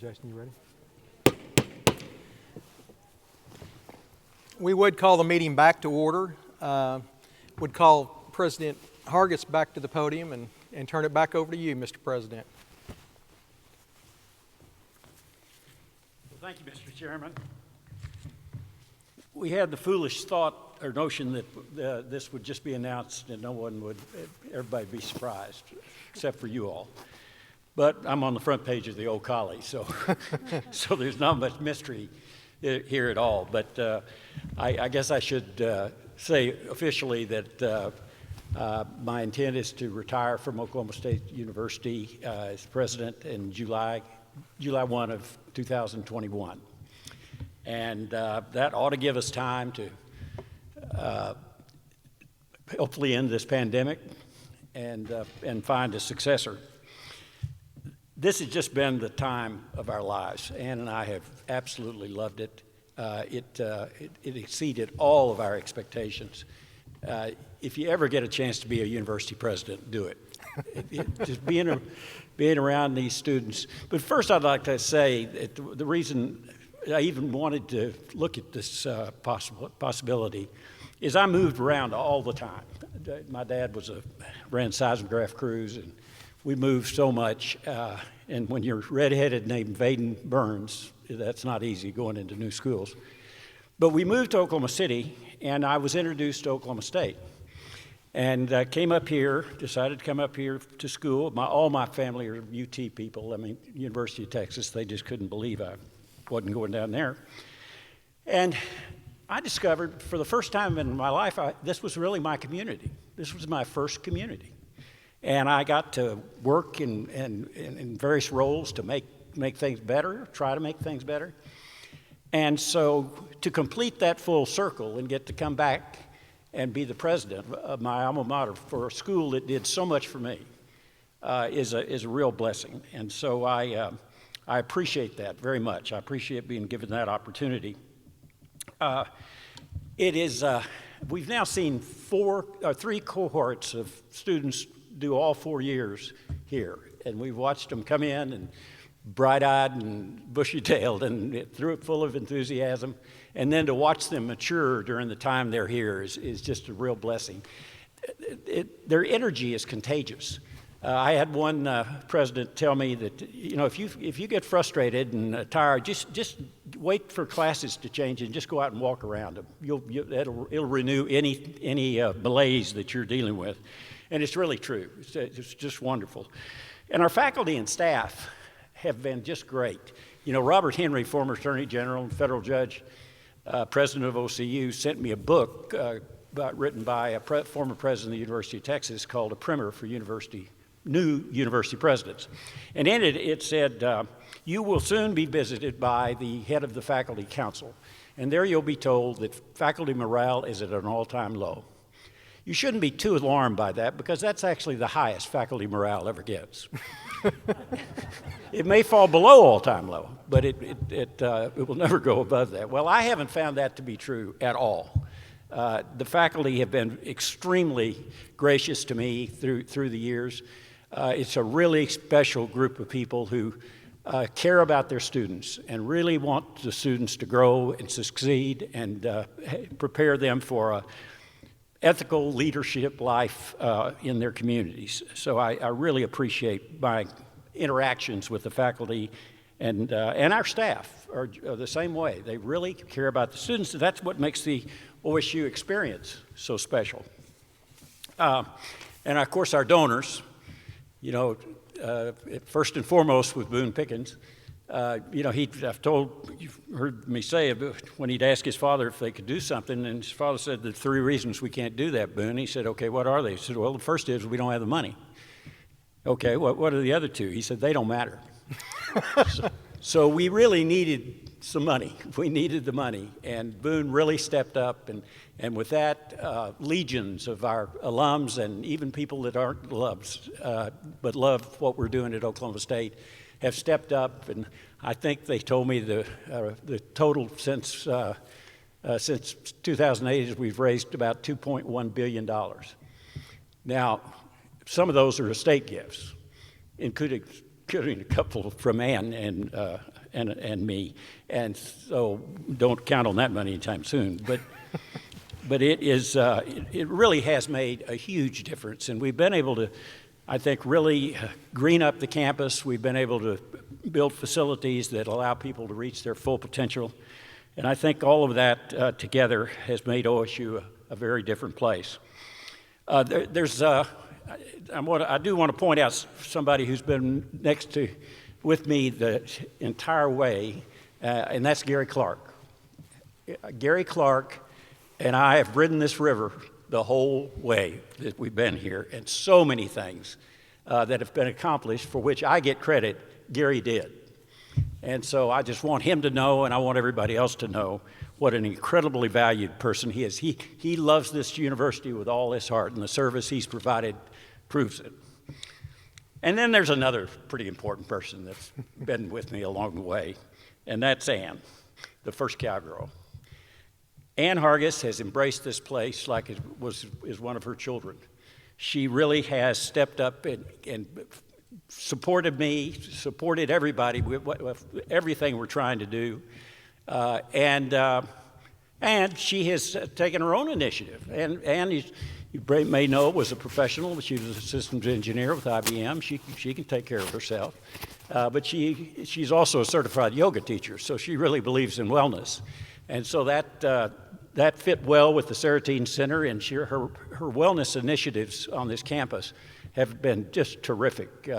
Jason, you ready? We would call the meeting back to order. Would call President Hargis back to the podium and turn it back over to you, Mr. President. Well, thank you, Mr. Chairman. We had the foolish thought or notion that this would just be announced and everybody would be surprised, except for you all. But I'm on the front page of the old collie, so there's not much mystery here at all. But I guess I should say officially that my intent is to retire from Oklahoma State University as president in July 1 of 2021. And that ought to give us time to hopefully end this pandemic and find a successor. This has just been the time of our lives. Ann and I have absolutely loved it. It exceeded all of our expectations. If you ever get a chance to be a university president, do it. Just being around these students. But first I'd like to say that the reason I even wanted to look at this possibility is I moved around all the time. My dad ran seismograph crews, and we moved so much. And when you're redheaded named Vaden Burns, that's not easy going into new schools. But we moved to Oklahoma City, and I was introduced to Oklahoma State. And came up here, decided to come up here to school. All my family are UT people. I mean, University of Texas. They just couldn't believe I wasn't going down there. And I discovered for the first time in my life, this was really my community. This was my first community. And I got to work in various roles to make things better, try to make things better. And so to complete that full circle and get to come back and be the president of my alma mater for a school that did so much for me is a real blessing. And so I appreciate that very much. I appreciate being given that opportunity. We've now seen three cohorts of students do all 4 years here, and we've watched them come in and bright-eyed and bushy-tailed and full of enthusiasm, and then to watch them mature during the time they're here is just a real blessing. Their energy is contagious. I had one president tell me that, if you get frustrated and tired, just wait for classes to change and just go out and walk around them. It'll renew any malaise that you're dealing with. And it's really true. It's just wonderful. And our faculty and staff have been just great. Robert Henry, former Attorney General and federal judge, president of OCU, sent me a book written by a former president of the University of Texas called A Primer for New University Presidents. And in it said, you will soon be visited by the head of the faculty council. And there you'll be told that faculty morale is at an all-time low. You shouldn't be too alarmed by that because that's actually the highest faculty morale ever gets. It may fall below all-time low, but it will never go above that. Well, I haven't found that to be true at all. The faculty have been extremely gracious to me through the years. It's a really special group of people who care about their students and really want the students to grow and succeed and prepare them for a ethical leadership life in their communities. So I really appreciate my interactions with the faculty, and our staff are the same way. They really care about the students, and that's what makes the OSU experience so special. And of course our donors, first and foremost with Boone Pickens. You've heard me say when he'd ask his father if they could do something, and his father said, the 3 reasons we can't do that, Boone. He said, okay, what are they? He said, well, the first is we don't have the money. Okay, what are the other 2? He said, they don't matter. So we really needed some money. We needed the money, and Boone really stepped up, and with that, legions of our alums and even people that aren't alums but love what we're doing at Oklahoma State have stepped up, and I think they told me the total since 2008 is we've raised about $2.1 billion. Now, some of those are estate gifts, including a couple from Ann and and me, and so don't count on that money anytime soon. But it really has made a huge difference, and we've been able to, I think, really green up the campus. We've been able to build facilities that allow people to reach their full potential, and I think all of that together has made OSU a very different place. I do want to point out somebody who's been with me the entire way, and that's Gary Clark. Gary Clark and I have ridden this river the whole way that we've been here, and so many things that have been accomplished for which I get credit, Gary did. And so I just want him to know, and I want everybody else to know, what an incredibly valued person he is. He loves this university with all his heart, and the service he's provided proves it. And then there's another pretty important person that's been with me along the way, and that's Ann, the first cowgirl. Ann Hargis has embraced this place like it is one of her children. She really has stepped up and supported me, supported everybody with everything we're trying to do. And she has taken her own initiative. And you may know, was a professional. She was a systems engineer with IBM. She can take care of herself. But she's also a certified yoga teacher, so she really believes in wellness. And so that fit well with the Saratine Center, and her wellness initiatives on this campus have been just terrific.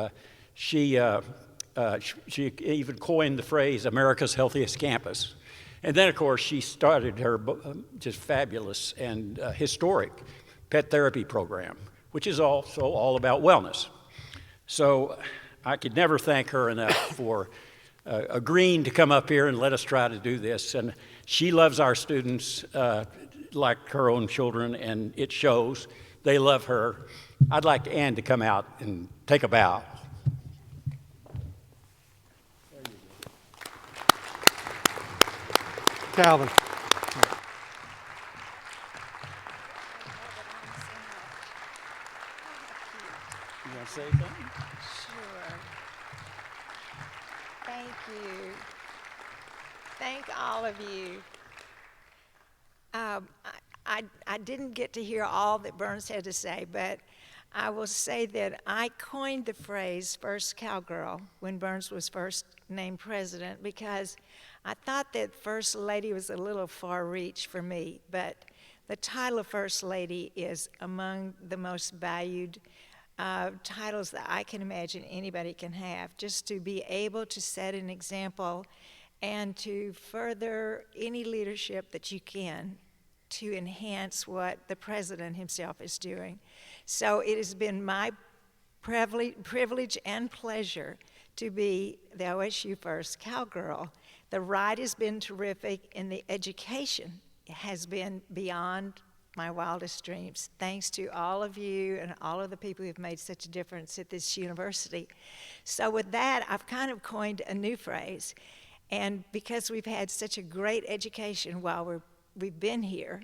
She even coined the phrase "America's Healthiest Campus." And then, of course, she started her just fabulous and historic pet therapy program, which is also all about wellness. So I could never thank her enough for agreeing to come up here and let us try to do this. And she loves our students like her own children, and it shows. They love her. I'd like Ann to come out and take a bow. Calvin. You want to say something? Sure. Thank you. Thank all of you. I didn't get to hear all that Burns had to say, but I will say that I coined the phrase "first cowgirl" when Burns was first named president, because I thought that First Lady was a little far reach for me, but the title of First Lady is among the most valued titles that I can imagine anybody can have, just to be able to set an example and to further any leadership that you can to enhance what the president himself is doing. So it has been my privilege and pleasure to be the OSU First Cowgirl. The ride has been terrific, and the education has been beyond my wildest dreams. Thanks to all of you and all of the people who have made such a difference at this university. So with that, I've kind of coined a new phrase. And because we've had such a great education while we've been here,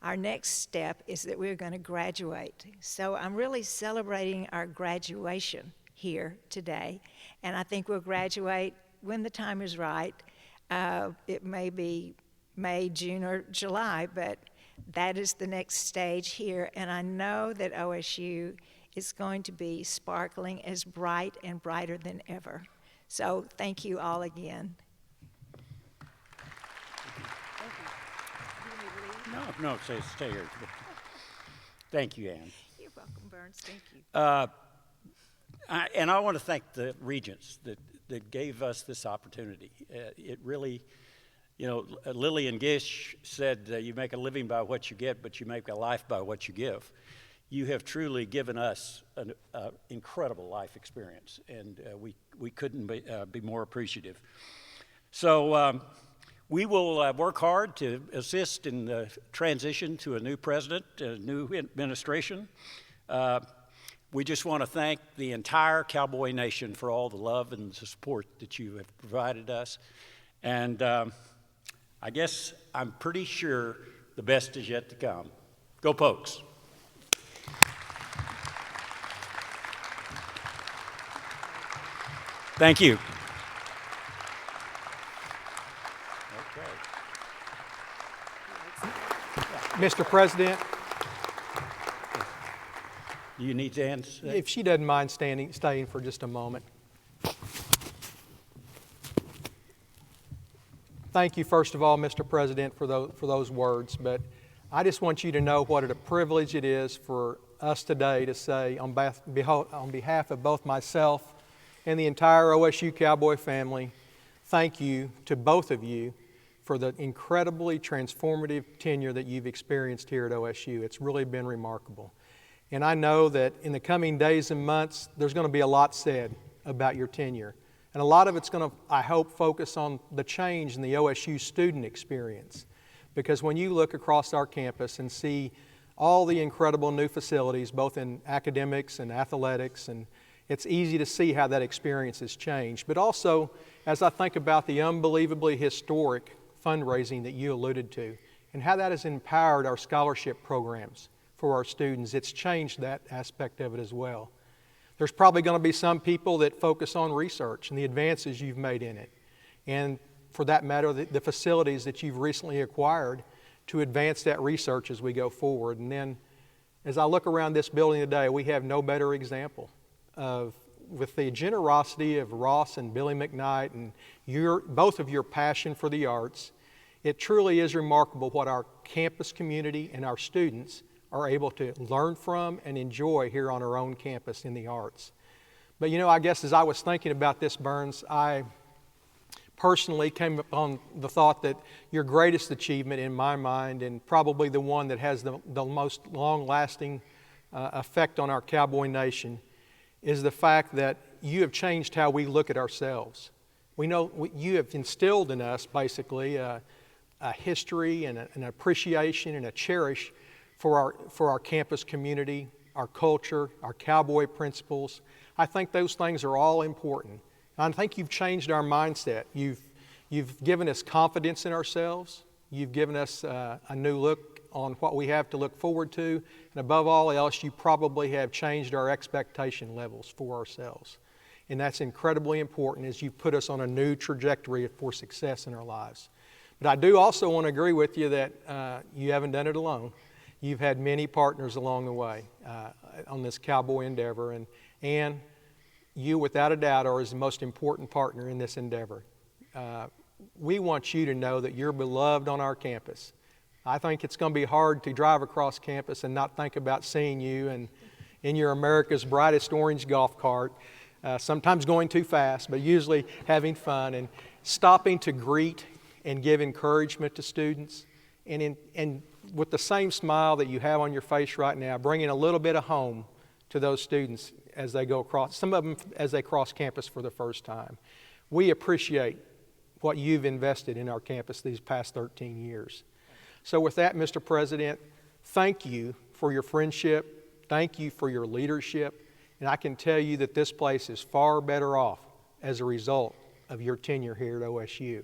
our next step is that we're going to graduate. So I'm really celebrating our graduation here today. And I think we'll graduate when the time is right. It may be May, June, or July, but that is the next stage here. And I know that OSU is going to be sparkling as bright and brighter than ever. So thank you all again. No, stay here. Thank you, Ann. You're welcome, Burns. Thank you. And I want to thank the Regents that gave us this opportunity. It really, Lillian Gish said, you make a living by what you get, but you make a life by what you give. You have truly given us an incredible life experience, and we couldn't be more appreciative. So we will work hard to assist in the transition to a new president, a new administration. We just want to thank the entire Cowboy Nation for all the love and the support that you have provided us. And I guess I'm pretty sure the best is yet to come. Go Pokes. Thank you. Mr. President, Do you need Jan to say? if she doesn't mind staying for just a moment. Thank you, first of all, Mr. President, for those words. But I just want you to know what a privilege it is for us today to say, on behalf of both myself and the entire OSU Cowboy family, thank you to both of you for the incredibly transformative tenure that you've experienced here at OSU. It's really been remarkable. And I know that in the coming days and months, there's going to be a lot said about your tenure. And a lot of it's going to, I hope, focus on the change in the OSU student experience. Because when you look across our campus and see all the incredible new facilities, both in academics and athletics, and it's easy to see how that experience has changed. But also, as I think about the unbelievably historic fundraising that you alluded to, and how that has empowered our scholarship programs for our students, it's changed that aspect of it as well. There's probably going to be some people that focus on research and the advances you've made in it. And for that matter, the facilities that you've recently acquired to advance that research as we go forward. And then as I look around this building today, we have no better example of, with the generosity of Ross and Billy McKnight and both of your passion for the arts, it truly is remarkable what our campus community and our students are able to learn from and enjoy here on our own campus in the arts. But I guess as I was thinking about this, Burns, I personally came upon the thought that your greatest achievement in my mind, and probably the one that has the most long-lasting effect on our Cowboy Nation, is the fact that you have changed how we look at ourselves. We know you have instilled in us basically a history and an appreciation and a cherish for our campus community, our culture, our Cowboy principles. I think those things are all important. I think you've changed our mindset. You've given us confidence in ourselves. You've given us a new look on what we have to look forward to. And above all else, you probably have changed our expectation levels for ourselves. And that's incredibly important as you put us on a new trajectory for success in our lives. But I do also want to agree with you that you haven't done it alone. You've had many partners along the way on this Cowboy endeavor, and you, without a doubt, are the most important partner in this endeavor. We want you to know that you're beloved on our campus. I think it's going to be hard to drive across campus and not think about seeing you and in your America's brightest orange golf cart, sometimes going too fast, but usually having fun and stopping to greet and give encouragement to students, and with the same smile that you have on your face right now, bringing a little bit of home to those students as they go across, some of them as they cross campus for the first time. We appreciate what you've invested in our campus these past 13 years. So with that, Mr. President, thank you for your friendship. Thank you for your leadership. And I can tell you that this place is far better off as a result of your tenure here at OSU.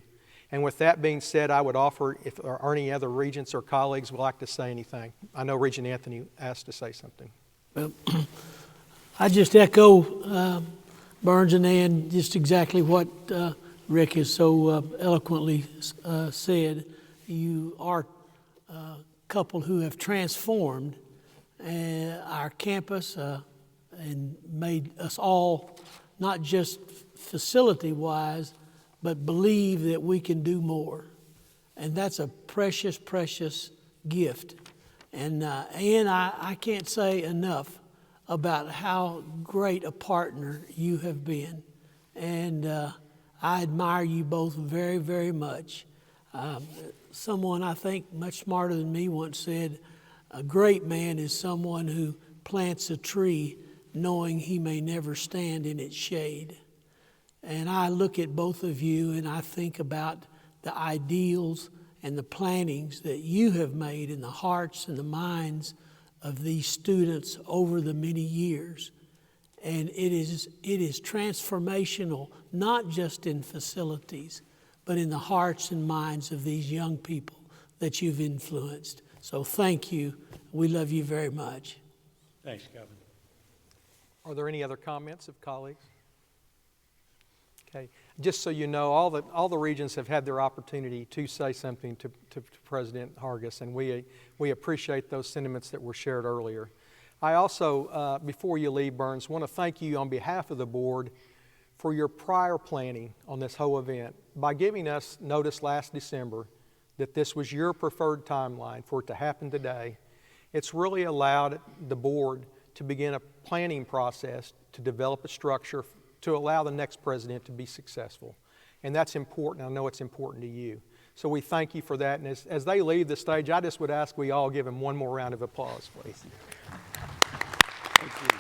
And with that being said, I would offer if there are any other regents or colleagues would like to say anything. I know Regent Anthony asked to say something. Well, I just echo Burns and Ann just exactly what Rick has so eloquently said. You are a couple who have transformed our campus and made us all, not just facility-wise, but believe that we can do more. And that's a precious, precious gift. And Ann, I can't say enough about how great a partner you have been. And I admire you both very, very much. Someone I think much smarter than me once said, a great man is someone who plants a tree knowing he may never stand in its shade. And I look at both of you and I think about the ideals and the plantings that you have made in the hearts and the minds of these students over the many years. And it is transformational, not just in facilities, but in the hearts and minds of these young people that you've influenced. So thank you. We love you very much. Thanks, Kevin. Are there any other comments of colleagues? Okay. just so you know, all the regions have had their opportunity to say something to President Hargis, and we appreciate those sentiments that were shared earlier. I also, before you leave, Burns, want to thank you on behalf of the board for your prior planning on this whole event. By giving us notice last December that this was your preferred timeline for it to happen today, it's really allowed the board to begin a planning process to develop a structure to allow the next president to be successful. And that's important. I know it's important to you. So we thank you for that. And as they leave the stage, I just would ask we all give them one more round of applause, please. Thank you.